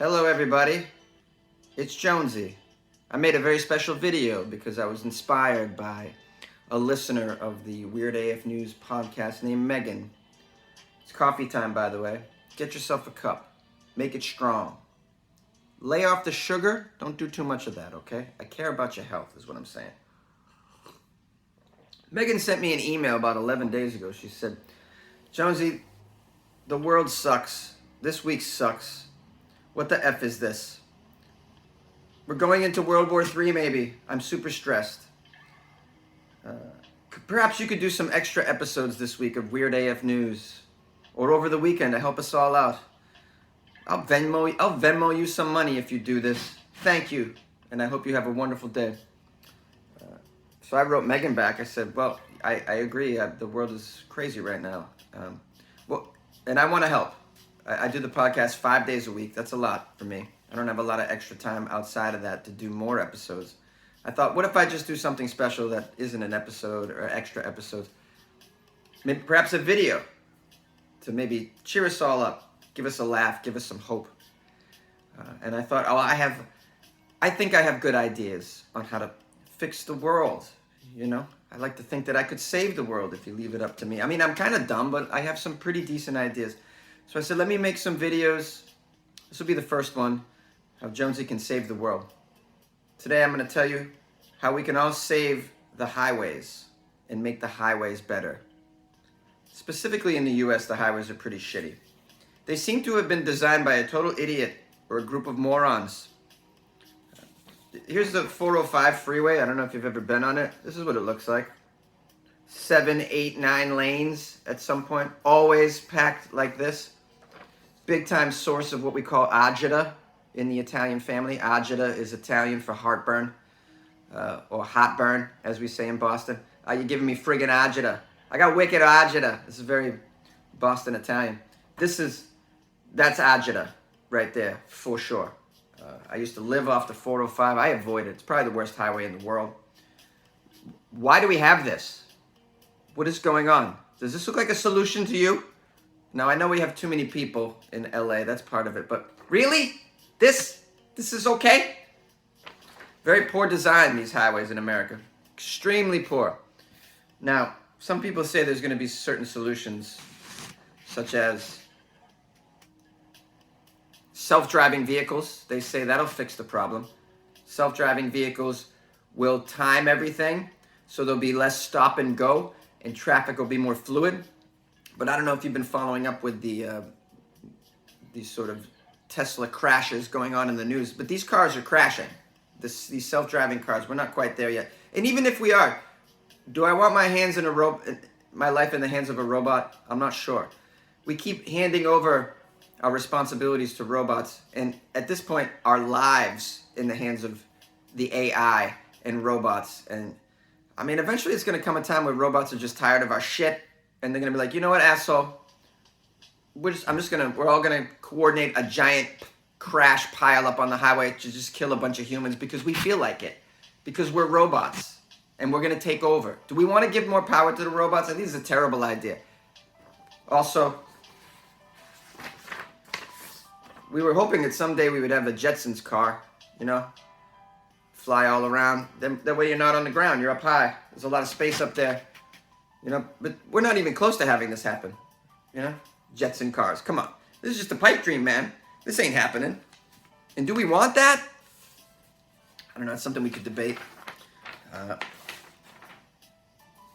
Hello everybody, it's Jonesy. I made a very special video because I was inspired by a listener of the Weird AF News podcast named Megan. It's coffee time, by the way. Get yourself a cup. Make it strong. Lay off the sugar. Don't do too much of that, okay? I care about your health is what I'm saying. Megan sent me an email about 11 days ago. She said, Jonesy, the world sucks. This week sucks. What the F is this? We're going into World War III maybe. I'm super stressed. Perhaps you could do some extra episodes this week of Weird AF News or over the weekend to help us all out. I'll Venmo you some money if you do this. Thank you, and I hope you have a wonderful day. So I wrote Megan back. I said, well, I agree. The world is crazy right now. And I want to help. I do the podcast 5 days a week. That's a lot for me. I don't have a lot of extra time outside of that to do more episodes. I thought, what if I just do something special that isn't an episode or extra episodes? Maybe perhaps a video to maybe cheer us all up, give us a laugh, give us some hope. And I thought, I think I have good ideas on how to fix the world. You know, I like to think that I could save the world if you leave it up to me. I mean, I'm kind of dumb, but I have some pretty decent ideas. So I said, let me make some videos. This will be the first one, how Jonesy can save the world. Today I'm going to tell you how we can all save the highways and make the highways better. Specifically in the US, the highways are pretty shitty. They seem to have been designed by a total idiot or a group of morons. Here's the 405 freeway. I don't know if you've ever been on it. This is what it looks like. 7, 8, 9 lanes at some point. Always packed like this. Big time source of what we call agita in the Italian family. Agita is Italian for heartburn, or hot burn, as we say in Boston. You're giving me friggin' agita. I got wicked agita. This is very Boston Italian. That's agita right there, for sure. I used to live off the 405. I avoid it. It's probably the worst highway in the world. Why do we have this? What is going on? Does this look like a solution to you? Now, I know we have too many people in LA. That's part of it. But really? This is okay? Very poor design, these highways in America. Extremely poor. Now, some people say there's going to be certain solutions, such as self-driving vehicles. They say that'll fix the problem. Self-driving vehicles will time everything, so there'll be less stop and go, and traffic will be more fluid. But I don't know if you've been following up with these sort of Tesla crashes going on in the news, but these cars are crashing. These self-driving cars, we're not quite there yet. And even if we are, do I want my life in the hands of a robot? I'm not sure. We keep handing over our responsibilities to robots, and at this point, our lives in the hands of the AI and robots. And I mean, eventually it's going to come a time where robots are just tired of our shit, and they're going to be like, you know what, asshole? We're all going to coordinate a giant crash pile up on the highway to just kill a bunch of humans because we feel like it. Because we're robots, and we're going to take over. Do we want to give more power to the robots? I think this is a terrible idea. Also, we were hoping that someday we would have a Jetsons car, you know? Fly all around. That way you're not on the ground, you're up high. There's a lot of space up there. You know, but we're not even close to having this happen. You know? Jetson cars. Come on. This is just a pipe dream, man. This ain't happening. And do we want that? I don't know. It's something we could debate.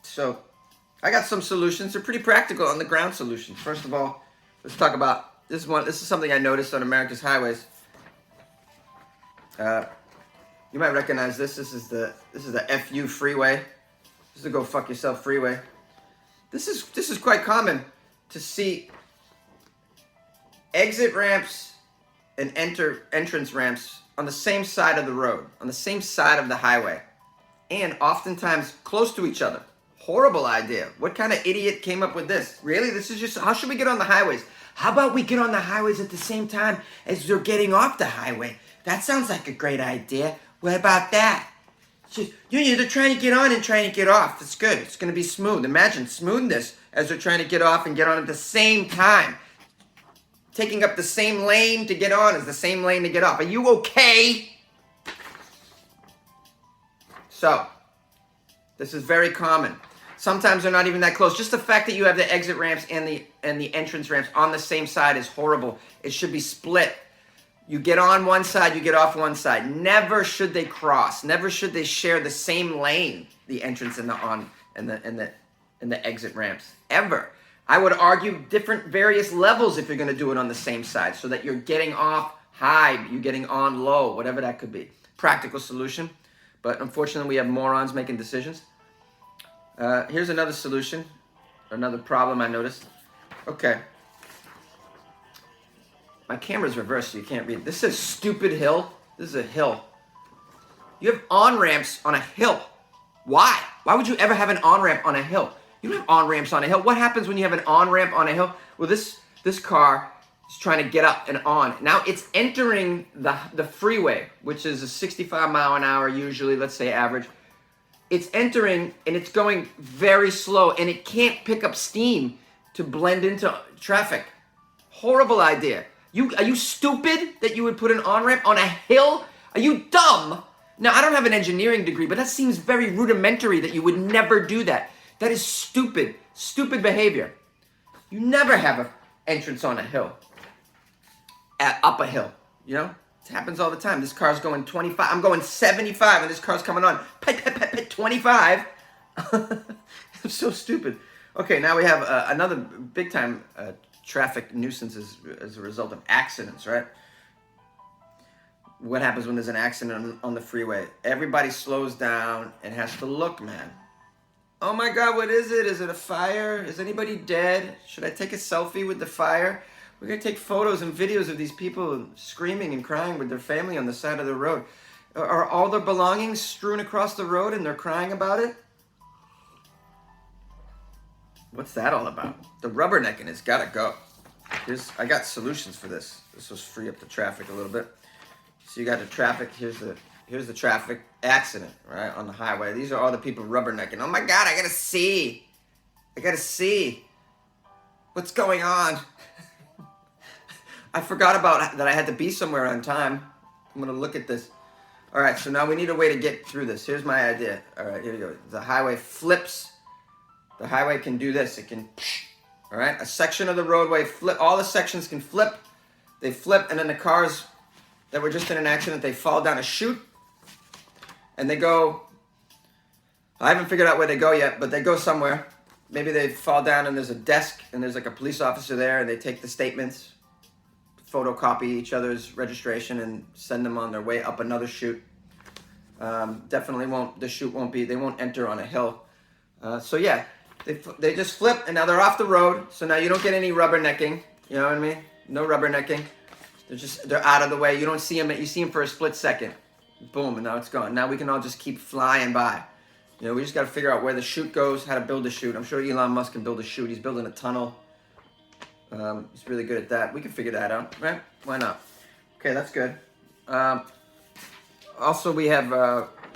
So, I got some solutions. They're pretty practical on the ground solutions. First of all, let's talk about this one. This is something I noticed on America's highways. You might recognize this. This is the FU freeway. This is the Go Fuck Yourself freeway. This is quite common to see exit ramps and entrance ramps on the same side of the road, on the same side of the highway, and oftentimes close to each other. Horrible idea. What kind of idiot came up with this? Really? This is just, how should we get on the highways? How about we get on the highways at the same time as they're getting off the highway? That sounds like a great idea. What about that? They're trying to get on and trying to get off. It's good. It's going to be smooth. Imagine smoothness as they're trying to get off and get on at the same time. taking up the same lane to get on as the same lane to get off. Are you okay? So, this is very common. Sometimes they're not even that close. Just the fact that you have the exit ramps and the entrance ramps on the same side is horrible. It should be split. You get on one side, you get off one side. Never should they cross. Never should they share the same lane, the entrance and the exit ramps. Ever. I would argue different various levels if you're going to do it on the same side, so that you're getting off high, you're getting on low, whatever that could be. Practical solution. But unfortunately, we have morons making decisions. Here's another solution, another problem I noticed. Okay. My camera's reversed, so you can't read. This says stupid hill. This is a hill. You have on-ramps on a hill. Why? Why would you ever have an on-ramp on a hill? You don't have on-ramps on a hill. What happens when you have an on-ramp on a hill? Well, this car is trying to get up and on. Now it's entering the freeway, which is a 65 mile an hour usually, let's say average. It's entering and it's going very slow and it can't pick up steam to blend into traffic. Horrible idea. Are you stupid that you would put an on-ramp on a hill? Are you dumb? Now, I don't have an engineering degree, but that seems very rudimentary that you would never do that. That is stupid. Stupid behavior. You never have an entrance on a hill. Up a hill, you know? It happens all the time. This car's going 25. I'm going 75 and this car's coming on. 25. It's so stupid. Okay, now we have another big time traffic nuisance as a result of accidents, right? What happens when there's an accident on the freeway? Everybody slows down and has to look, man. Oh my God, what is it? Is it a fire? Is anybody dead? Should I take a selfie with the fire? We're gonna take photos and videos of these people screaming and crying with their family on the side of the road. Are all their belongings strewn across the road and they're crying about it? What's that all about? The rubbernecking has gotta go. I got solutions for this. This will free up the traffic a little bit. So you got the traffic, here's the traffic accident, right, on the highway. These are all the people rubbernecking. Oh my God, I gotta see. What's going on? I forgot about that I had to be somewhere on time. I'm gonna look at this. All right, so now we need a way to get through this. Here's my idea. All right, here we go. The highway flips. The highway can do this. It can, all right, a section of the roadway flip. All the sections can flip. They flip, and then the cars that were just in an accident, they fall down a chute, and they go, I haven't figured out where they go yet, but they go somewhere. Maybe they fall down and there's a desk, and there's like a police officer there, and they take the statements, photocopy each other's registration, and send them on their way up another chute. Definitely the chute they won't enter on a hill. So yeah, they just flip, and now they're off the road, so now you don't get any rubbernecking, you know what I mean? No rubbernecking. They're out of the way. You don't see them. You see them for a split second. Boom, and now it's gone. Now we can all just keep flying by. You know, we just got to figure out where the chute goes, how to build a chute. I'm sure Elon Musk can build a chute. He's building a tunnel. He's really good at that. We can figure that out, right? Why not? Okay, that's good. Also, we have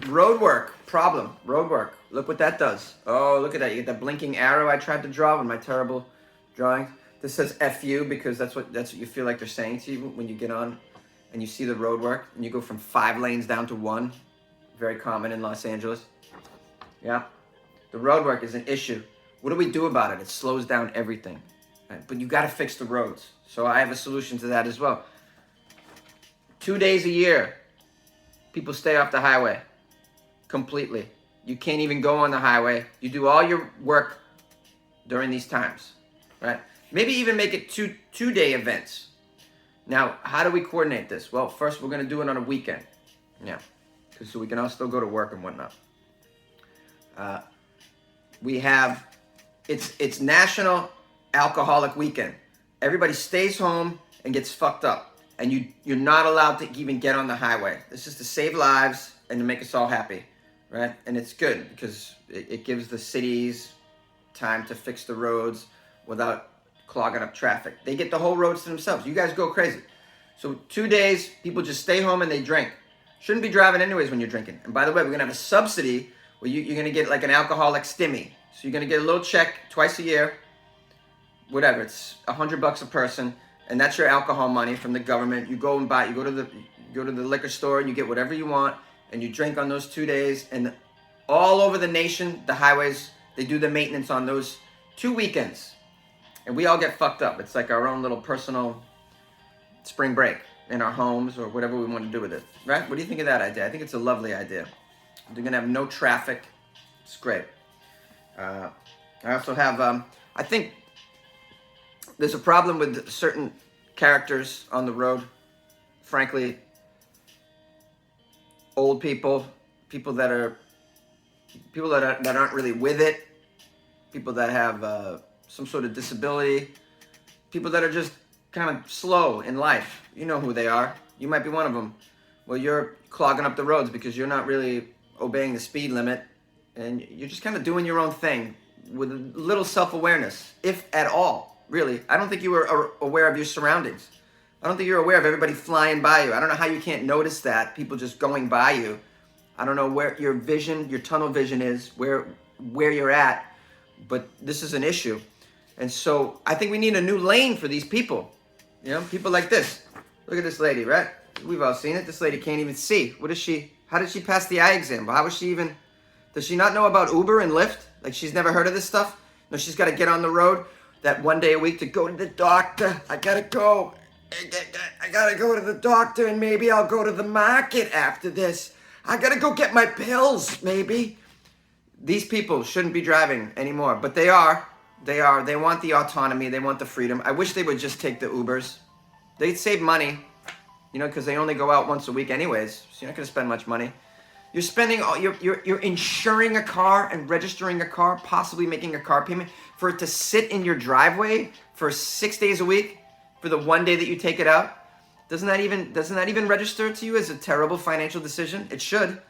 road work problem. Road work. Look what that does. Oh, look at that. You get that blinking arrow I tried to draw with my terrible drawings. This says F you because that's what you feel like they're saying to you when you get on and you see the road work and you go from 5 lanes down to 1. Very common in Los Angeles. Yeah. The road work is an issue. What do we do about it? It slows down everything. Right? But you got to fix the roads. So I have a solution to that as well. 2 days a year, people stay off the highway completely. You can't even go on the highway. You do all your work during these times, right? Maybe even make it two-day events. Now, how do we coordinate this? Well, first we're going to do it on a weekend. Yeah, so we can all still go to work and whatnot. We have, it's National Alcoholic Weekend. Everybody stays home and gets fucked up. And you're not allowed to even get on the highway. This is to save lives and to make us all happy, right? And it's good because it gives the cities time to fix the roads without clogging up traffic. They get the whole roads to themselves. You guys go crazy. So 2 days, people just stay home and they drink. Shouldn't be driving anyways when you're drinking. And by the way, we're going to have a subsidy where you're going to get like an alcoholic stimmy. So you're going to get a little check twice a year. Whatever, it's $100 a person. and that's your alcohol money from the government. You go and buy. You go to the liquor store and you get whatever you want, and you drink on those 2 days. And all over the nation, the highways, they do the maintenance on those 2 weekends, and we all get fucked up. It's like our own little personal spring break in our homes or whatever we want to do with it, right? What do you think of that idea? I think it's a lovely idea. They're gonna have no traffic. It's great. I also have, I think there's a problem with certain characters on the road. Frankly, old people, people that aren't really with it, people that have some sort of disability, people that are just kind of slow in life. You know who they are. You might be one of them. Well, you're clogging up the roads because you're not really obeying the speed limit, and you're just kind of doing your own thing with a little self-awareness, if at all, really. I don't think you were aware of your surroundings. I don't think you're aware of everybody flying by you. I don't know how you can't notice that, people just going by you. I don't know where your vision, your tunnel vision is, where you're at, but this is an issue. And so I think we need a new lane for these people. You know, people like this. Look at this lady, right? We've all seen it. This lady can't even see. How did she pass the eye exam? How was she even, does she not know about Uber and Lyft? Like, she's never heard of this stuff? No, she's got to get on the road that 1 day a week to go to the doctor. I got to go. I got to go to the doctor, and maybe I'll go to the market after this. I got to go get my pills, maybe. These people shouldn't be driving anymore, but they are. They are. They want the autonomy. They want the freedom. I wish they would just take the Ubers. They'd save money, you know, because they only go out once a week anyways, so you're not going to spend much money. You're spending all, you're insuring a car and registering a car, possibly making a car payment for it to sit in your driveway for 6 days a week for the 1 day that you take it out. Doesn't that even register to you as a terrible financial decision? It should.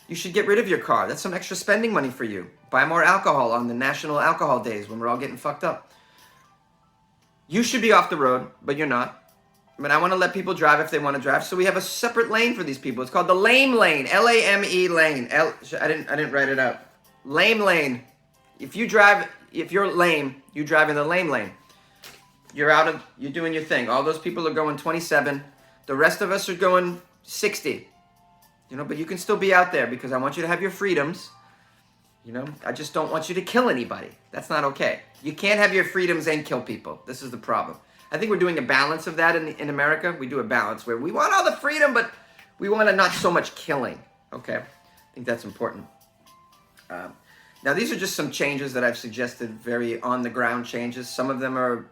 You should get rid of your car. That's some extra spending money for you. Buy more alcohol on the national alcohol days when we're all getting fucked up. You should be off the road, but you're not. I mean, I want to let people drive if they want to drive. So we have a separate lane for these people. It's called the lame lane. L-A-M-E lane. I didn't write it out. Lame lane. If you're lame, you drive in the lame lane. You're doing your thing. All those people are going 27. The rest of us are going 60. You know, but you can still be out there because I want you to have your freedoms. You know, I just don't want you to kill anybody. That's not okay. You can't have your freedoms and kill people. This is the problem. I think we're doing a balance of that in America. We do a balance where we want all the freedom, but we want to not so much killing. Okay, I think that's important. Now, these are just some changes that I've suggested, very on-the-ground changes. Some of them are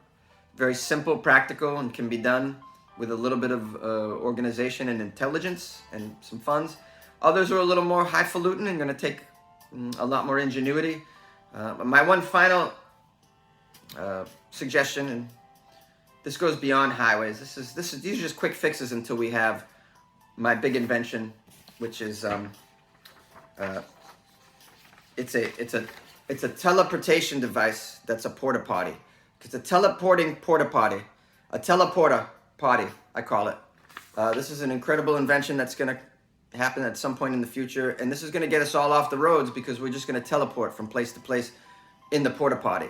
very simple, practical, and can be done with a little bit of organization and intelligence and some funds. Others are a little more highfalutin and going to take a lot more ingenuity. My one final suggestion, and this goes beyond highways. These are just quick fixes until we have my big invention, which is it's a teleportation device that's a porta potty. It's a teleporting porta potty, a teleporter potty, I call it. This is an incredible invention that's going to happen at some point in the future, and this is going to get us all off the roads because we're just going to teleport from place to place in the porta potty.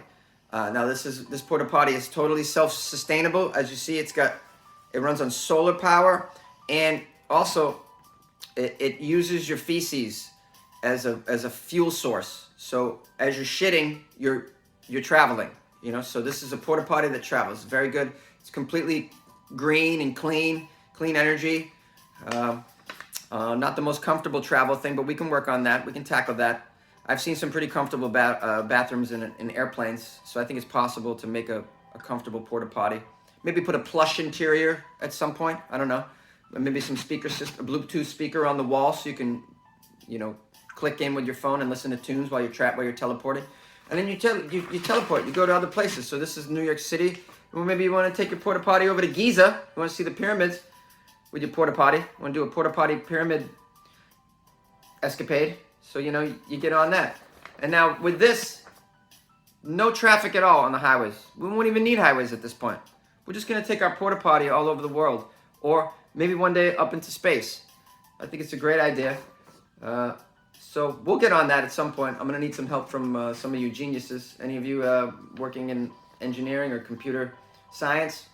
Now this porta potty is totally self-sustainable. As you see, it runs on solar power, and also it uses your feces as a fuel source. So as you're shitting, you're traveling. You know, so this is a porta potty that travels. Very good. It's completely green and clean energy. Not the most comfortable travel thing, but we can work on that. We can tackle that. I've seen some pretty comfortable bathrooms in airplanes, so I think it's possible to make a comfortable porta potty. Maybe put a plush interior at some point. I don't know. Maybe some speaker system, a Bluetooth speaker on the wall, so you can, you know, click in with your phone and listen to tunes while you're teleporting. And then you teleport. You go to other places. So this is New York City. Or maybe you want to take your porta potty over to Giza. You want to see the pyramids with your porta potty. You want to do a porta potty pyramid escapade. So, you know, you get on that. And now with this, no traffic at all on the highways. We won't even need highways at this point. We're just going to take our porta potty all over the world. Or maybe one day up into space. I think it's a great idea. So we'll get on that at some point. I'm going to need some help from some of you geniuses. Any of you working in engineering or computer science?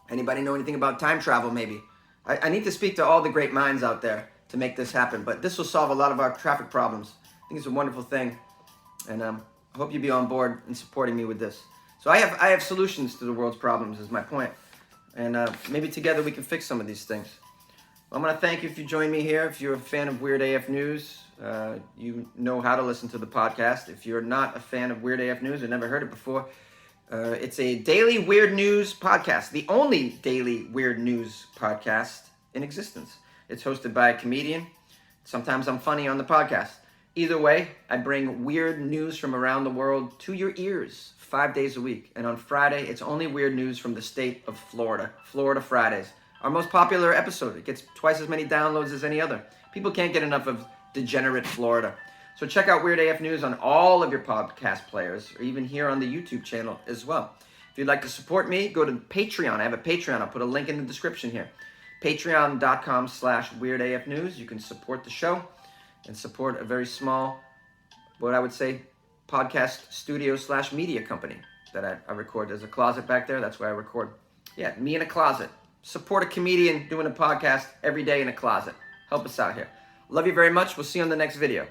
Anybody know anything about time travel, maybe? I need to speak to all the great minds out there to make this happen, but this will solve a lot of our traffic problems. I think it's a wonderful thing, and I hope you'll be on board in supporting me with this. So I have solutions to the world's problems, is my point, and maybe together we can fix some of these things. I'm going to thank you if you join me here. If you're a fan of Weird AF News, you know how to listen to the podcast. If you're not a fan of Weird AF News or never heard it before, it's a daily weird news podcast, the only daily weird news podcast in existence. It's hosted by a comedian. Sometimes I'm funny on the podcast. Either way, I bring weird news from around the world to your ears 5 days a week. And on Friday, it's only weird news from the state of Florida. Florida Fridays. Our most popular episode. It gets twice as many downloads as any other. People can't get enough of degenerate Florida. So check out Weird AF News on all of your podcast players, or even here on the YouTube channel as well. If you'd like to support me, go to Patreon. I have a Patreon. I'll put a link in the description here. Patreon.com/WeirdAFNews. You can support the show and support a very small, what I would say, podcast studio/media company that I record. There's a closet back there. That's where I record. Yeah, me in a closet. Support a comedian doing a podcast every day in a closet. Help us out here. Love you very much. We'll see you on the next video.